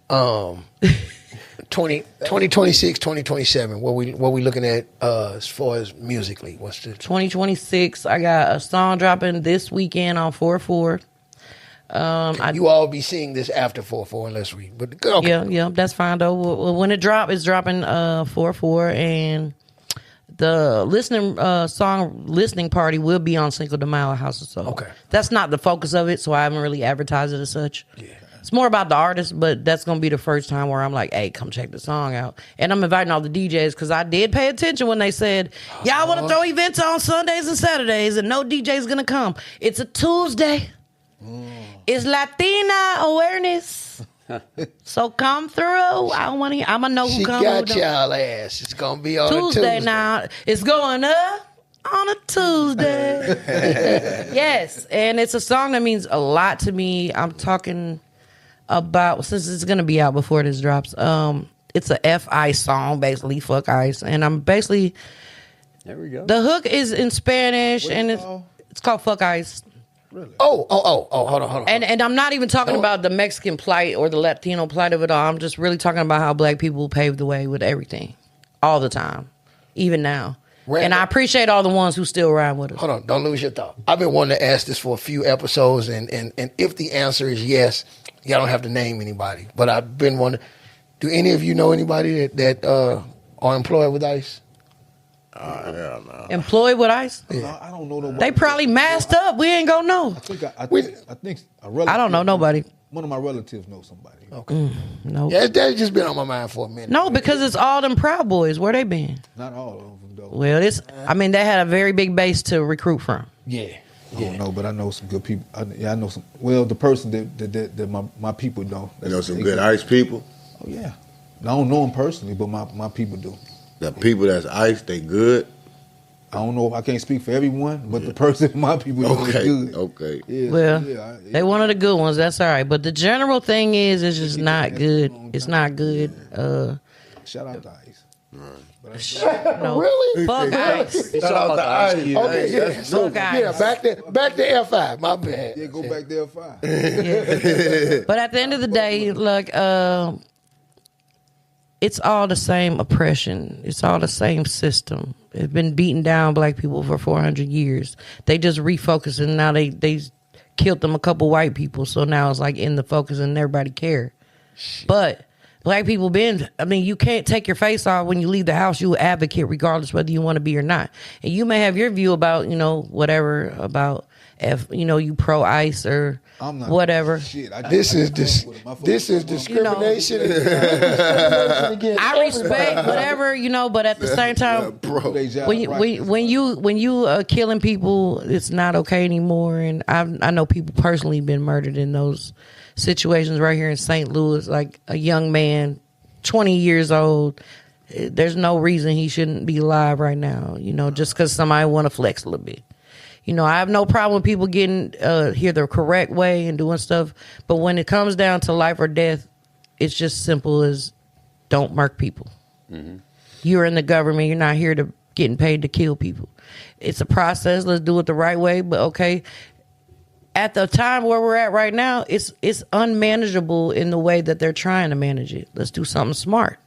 2026, 2027. What we looking at as far as musically? What's the 2026? I got a song dropping this weekend on 4/4. You all be seeing this after 4/4 unless we. But okay. Yeah, that's fine though. When it drop, it's dropping 4/4, and the song listening party will be on Cinco de Mayo House of Soul. Okay, that's not the focus of it, so I haven't really advertised it as such. Yeah. It's more about the artist, but that's going to be the first time where I'm like, hey, come check the song out. And I'm inviting all the DJs because I did pay attention when they said, y'all want to throw events on Sundays and Saturdays and no DJ's going to come. It's a Tuesday. It's Latina awareness. So come through. I'm going to know who comes. She got y'all ass. It's going to be on Tuesday now. It's going up on a Tuesday. Yes. And it's a song that means a lot to me. I'm talking about, since it's gonna be out before this drops, it's a F.I.C.E. song, basically, fuck ice, and I'm basically, there we go. The hook is in Spanish, and it's called fuck ice. Really? Oh, hold on. And I'm not even talking about the Mexican plight or the Latino plight of it all. I'm just really talking about how black people paved the way with everything, all the time, even now. And I appreciate all the ones who still ride with us. Hold on, don't lose your thought. I've been wanting to ask this for a few episodes, and if the answer is yes, y'all don't have to name anybody. But I've been wanting. Do any of you know anybody that are employed with ICE? Hell no. Employed with ICE? Yeah. I don't know nobody. They probably masked up. We ain't gonna know. I think a relative, I don't know nobody. One of my relatives knows somebody. Okay. No. Yeah, that's just been on my mind for a minute. No, because it's all them Proud Boys. Where they been? Not all of them, though. Well, they had a very big base to recruit from. Yeah. I don't know, but I know some good people. I know some. Well, the person that my people know. You know some good ICE people? Oh, yeah. I don't know them personally, but my people do. The people that's ICE, they good? I don't know. I can't speak for everyone, but the person my people know is good. Okay. Yeah, well, they one of the good ones. That's all right. But the general thing is, it's just not good. It's not good. Shout out to ICE. No. Really? Fuck ICE. Shout out to ICE. Okay, yeah. So, back to F5. My bad. Yeah, go back to F5. Yeah. But at the end of the day, look, it's all the same oppression. It's all the same system. It's been beating down black people for 400 years. They just refocus, and now they killed them a couple white people. So now it's like in the focus and everybody care. But black people you can't take your face off when you leave the house. You advocate regardless whether you want to be or not. And you may have your view about, whatever, about you pro ICE or whatever. Shit, this is discrimination. I respect whatever, but at the same time, when you killing people, it's not okay anymore. And I know people personally been murdered in those situations right here in St. Louis, like a young man, 20 years old. There's no reason he shouldn't be alive right now, just because somebody want to flex a little bit. I have no problem with people getting here the correct way and doing stuff. But when it comes down to life or death, it's just simple as don't murk people. Mm-hmm. You're in the government. You're not here to getting paid to kill people. It's a process. Let's do it the right way. But okay, at the time where we're at right now, it's unmanageable in the way that they're trying to manage it. Let's do something smart.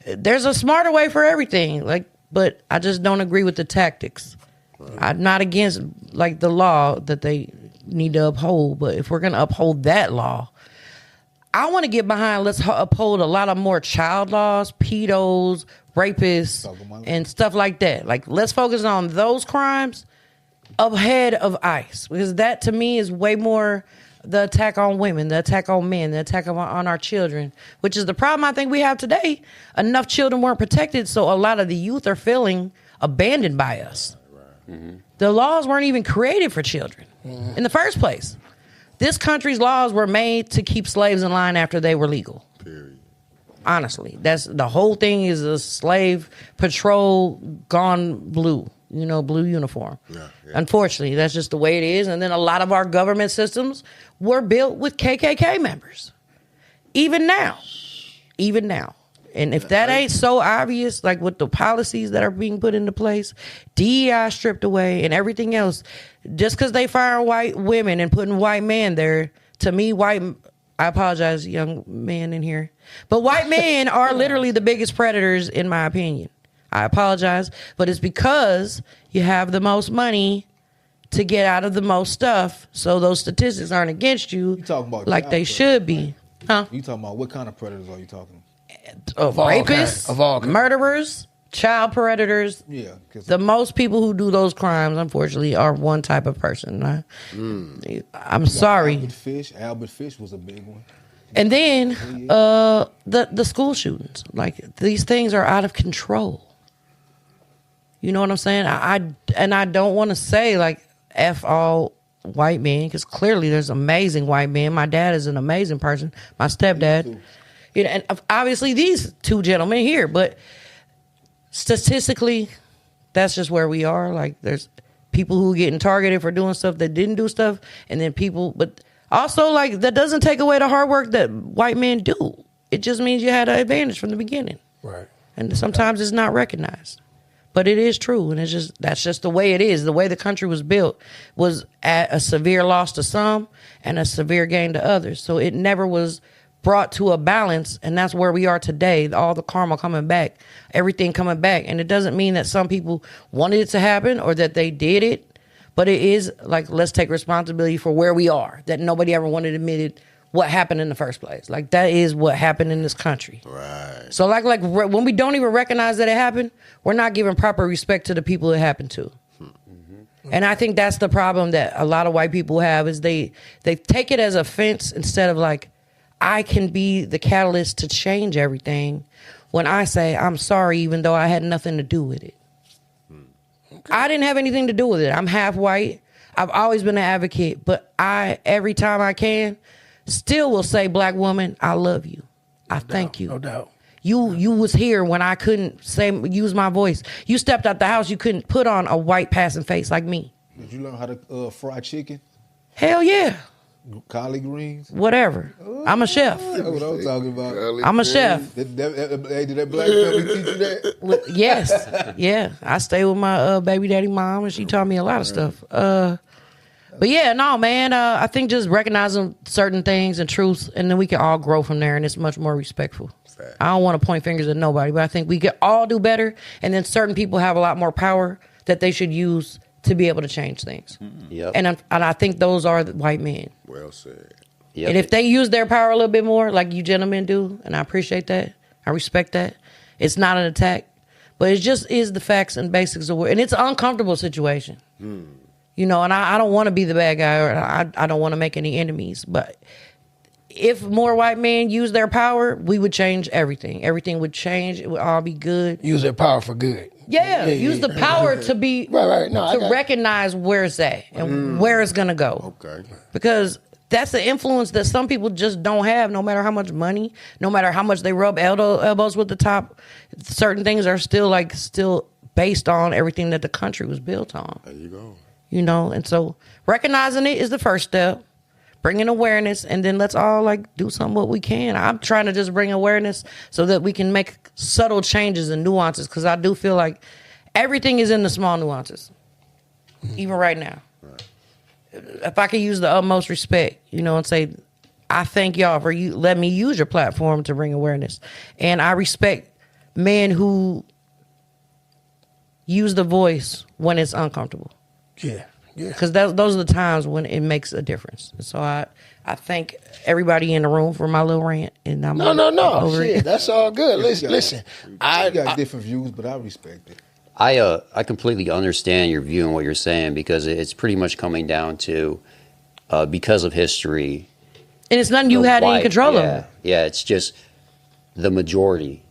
There's a smarter way for everything. But I just don't agree with the tactics. I'm not against the law that they need to uphold, but if we're going to uphold that law, I want to get behind, let's uphold a lot of more child laws, pedos, rapists, and stuff like that. Let's focus on those crimes ahead of ICE, because that to me is way more the attack on women, the attack on men, the attack on our children, which is the problem I think we have today. Enough children weren't protected, so a lot of the youth are feeling abandoned by us. Mm-hmm. The laws weren't even created for children in the first place. This country's laws were made to keep slaves in line after they were legal. Period. Honestly, that's the whole thing. Is a slave patrol gone blue, blue uniform. Yeah. Unfortunately, that's just the way it is. And then a lot of our government systems were built with KKK members. Even now. And if that ain't so obvious, with the policies that are being put into place, DEI stripped away and everything else, just because they fire white women and putting white men there, to me, white I apologize, young man in here. But white men are literally the biggest predators, in my opinion. I apologize, but it's because you have the most money to get out of the most stuff, so those statistics aren't against you talking about like they should be. Huh? You talking about what kind of predators are you talking? Of rapists, of all kinds. murderers, child predators. Yeah. The most people who do those crimes, unfortunately, are one type of person. I'm sorry. Albert Fish was a big one. And then the school shootings. Like, these things are out of control. You know what I'm saying? I don't want to say like F all white men, because clearly there's amazing white men. My dad is an amazing person. My stepdad. You know, and obviously these two gentlemen here, but statistically, that's just where we are. Like, there's people who are getting targeted for doing stuff that didn't do stuff, and then people, but also, like, that doesn't take away the hard work that white men do. It just means you had an advantage from the beginning. Right. And sometimes it's not recognized. But it is true, and that's just the way it is. The way the country was built was at a severe loss to some and a severe gain to others. So it never was brought to a balance, and that's where we are today. All the karma coming back, everything coming back. And it doesn't mean that some people wanted it to happen or that they did it, but it is like, let's take responsibility for where we are, that nobody ever wanted admitted what happened in the first place. Like, that is what happened in this country. Right. So like when we don't even recognize that it happened, we're not giving proper respect to the people it happened to. Mm-hmm. And I think that's the problem that a lot of white people have, is they take it as offense instead of like, I can be the catalyst to change everything when I say I'm sorry, even though I had nothing to do with it. Okay. I didn't have anything to do with it. I'm half white. I've always been an advocate, but every time I can, still will say, black woman, I love you. I thank you. No doubt. You was here when I couldn't use my voice. You stepped out the house, you couldn't put on a white passing face like me. Did you learn how to fry chicken? Hell yeah. Collard greens? Whatever. I'm a chef. That's what I'm talking about. I'm a chef. Did that black family teach you that? Yes. Yeah. I stay with my baby daddy mom, and she taught me a lot of stuff. But yeah, no, man, I think just recognizing certain things and truths, and then we can all grow from there, and it's much more respectful. Fact. I don't want to point fingers at nobody, but I think we can all do better, and then certain people have a lot more power that they should use to be able to change things. Mm-hmm. Yep. And I think those are the white men. Well said. Yep. And if they use their power a little bit more, like you gentlemen do, and I appreciate that, I respect that, it's not an attack, but it just is the facts and basics of it, and it's an uncomfortable situation. You know, and I don't want to be the bad guy, or I don't want to make any enemies. But if more white men use their power, we would change everything. Everything would change. It would all be good. Use their power for good. Yeah, use the power to be right. No, to recognize where it's at and where it's gonna go. Okay. Because that's the influence that some people just don't have. No matter how much money, no matter how much they rub elbows with the top, certain things are still based on everything that the country was built on. There you go. You know, and so recognizing it is the first step, bringing awareness, and then let's all do something what we can. I'm trying to just bring awareness so that we can make subtle changes and nuances, because I do feel like everything is in the small nuances, even right now. Right. If I could use the utmost respect, you know, and say, I thank y'all for you let me use your platform to bring awareness. And I respect men who use the voice when it's uncomfortable. Yeah. Because those are the times when it makes a difference. So I thank everybody in the room for my little rant. And I'm no. Shit, that's all good. Listen. I got different views, but I respect it. I completely understand your view and what you're saying, because it's pretty much coming down to because of history. And it's nothing you had any control over. Yeah, it's just the majority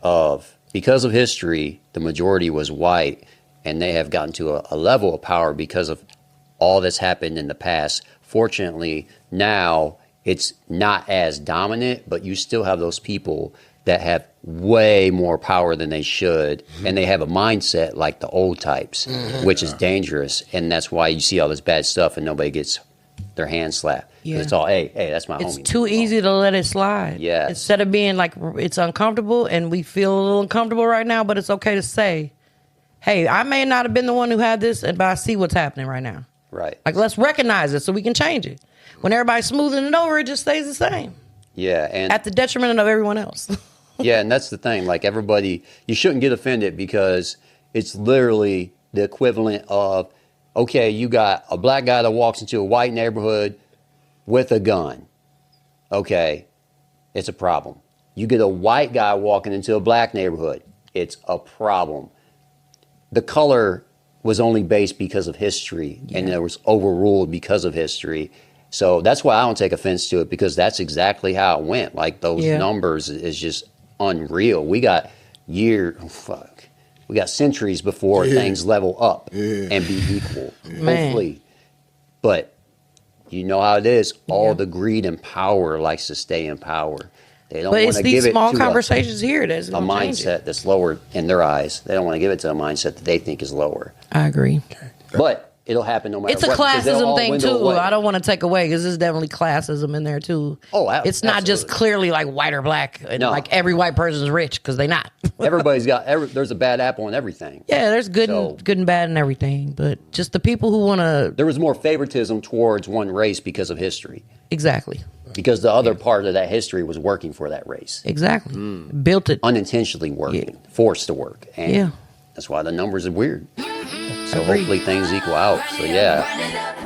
because of history, the majority was white. And they have gotten to a level of power because of all that's happened in the past. Fortunately, now it's not as dominant, but you still have those people that have way more power than they should. And they have a mindset like the old types, which is dangerous. And that's why you see all this bad stuff and nobody gets their hand slapped. Yeah. It's all, hey, that's my homie. It's too easy to let it slide. Yeah. Instead of being like, it's uncomfortable and we feel a little uncomfortable right now, but it's okay to say, hey, I may not have been the one who had this, but I see what's happening right now. Right. Like, let's recognize it so we can change it. When everybody's smoothing it over, it just stays the same. Yeah, and at the detriment of everyone else. Yeah, and that's the thing. Like everybody, you shouldn't get offended because it's literally the equivalent of, okay, you got a black guy that walks into a white neighborhood with a gun. Okay, it's a problem. You get a white guy walking into a black neighborhood. It's a problem. The color was only based because of history, and it was overruled because of history. So that's why I don't take offense to it, because that's exactly how it went. Like those numbers is just unreal. We got we got centuries before things level up and be equal, hopefully. But you know how it is. All the greed and power likes to stay in power. They don't want to give it small to conversations here that's a mindset that's lower in their eyes. They don't want to give it to a mindset that they think is lower. I agree. But it'll happen no matter what. It's a classism thing too. I don't want to take away, because there's definitely classism in there too. Oh, it's not just clearly like white or black, and like every white person's rich, because they not. Everybody's got there's a bad apple in everything. Yeah, there's good and bad and everything, but just the people who want to. There was more favoritism towards one race because of history. Exactly. Because the other part of that history was working for that race. Exactly. Built it unintentionally, working, forced to work, and that's why the numbers are weird. So hopefully things equal out. So yeah.